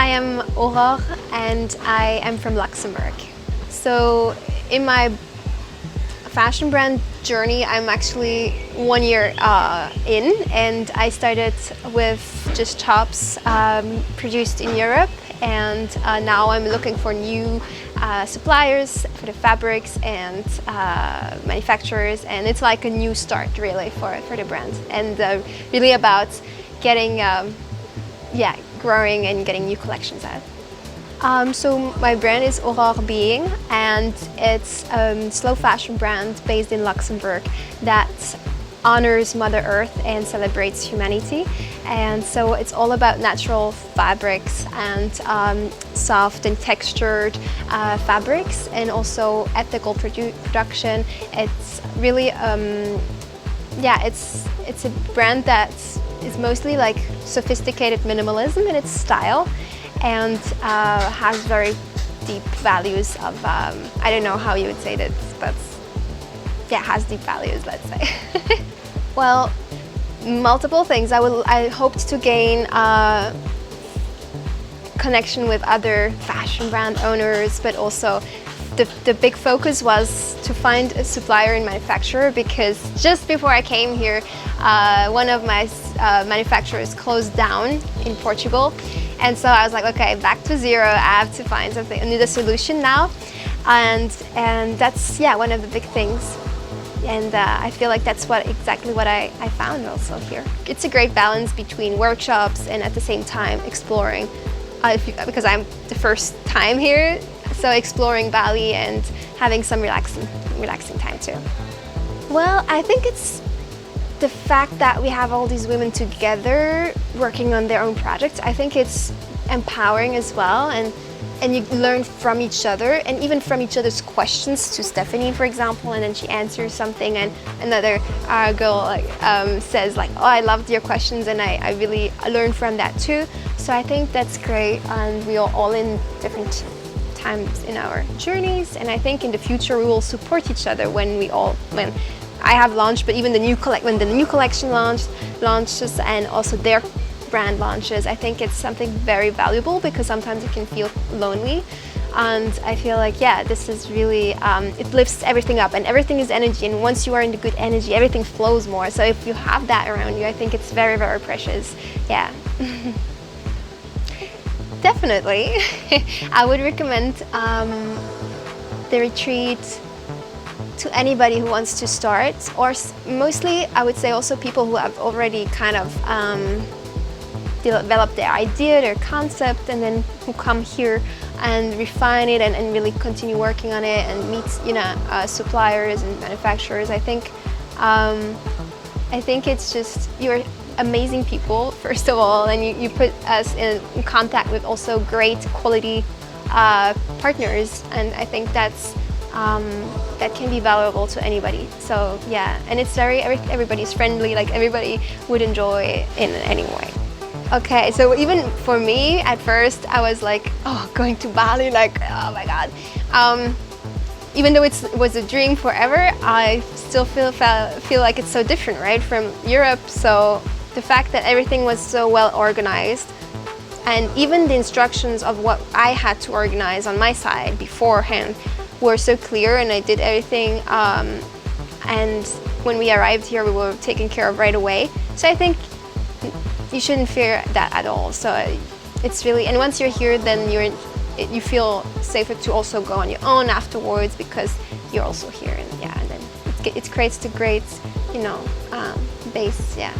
I am Aurore and I am from Luxembourg. So in my fashion brand journey, I'm actually 1 year in, and I started with just tops produced in Europe, and now I'm looking for new suppliers for the fabrics and manufacturers, and it's like a new start really for the brand, and really about getting growing and getting new collections out. So my brand is Aurore Being, and it's a slow fashion brand based in Luxembourg that honors Mother Earth and celebrates humanity. And so it's all about natural fabrics and soft and textured fabrics, and also ethical production. It's really, it's a brand that is mostly like sophisticated minimalism in its style, and has very deep values of, I don't know how you would say that, but yeah, has deep values, let's say. Well, multiple things. I hoped to gain connection with other fashion brand owners, but also the big focus was to find a supplier and manufacturer, because just before I came here, one of my manufacturers closed down in Portugal. And so I was like, okay, back to zero. I have to find something. I need a solution now, and that's one of the big things. And I feel like that's exactly what I found also here. It's a great balance between workshops and at the same time exploring, because I'm the first time here, so exploring Bali and having some relaxing time too. Well, I think it's the fact that we have all these women together working on their own projects. I think it's empowering as well, and you learn from each other, and even from each other's questions to Stephanie, for example, and then she answers something, and another girl says like, oh, I loved your questions, and I really learned from that too. So I think that's great, and we are all in different times in our journeys, and I think in the future we will support each other when I have launched, but even when the new collection launches, and also their brand launches, I think it's something very valuable, because sometimes you can feel lonely, and I feel like, yeah, this is really, it lifts everything up, and everything is energy, and once you are in the good energy, everything flows more. So if you have that around you, I think it's very, very precious. Yeah. Definitely. I would recommend the retreat to anybody who wants to start, or mostly I would say also people who have already kind of developed their idea, their concept, and then who come here and refine it and really continue working on it and meet suppliers and manufacturers. I think it's just, you're amazing people, first of all, and you put us in contact with also great quality partners, and I think that can be valuable to anybody. So yeah, and it's everybody's friendly, like everybody would enjoy it in any way. Okay, so even for me, at first I was like, oh, going to Bali, like, oh my god. Even though it was a dream forever, I still feel like it's so different, right, from Europe. So the fact that everything was so well organized, and even the instructions of what I had to organize on my side beforehand were so clear, and I did everything, and when we arrived here we were taken care of right away. So I think you shouldn't fear that at all. So it's really, and once you're here, then you feel safer to also go on your own afterwards, because you're also here, and yeah, and then it creates the great, base, yeah.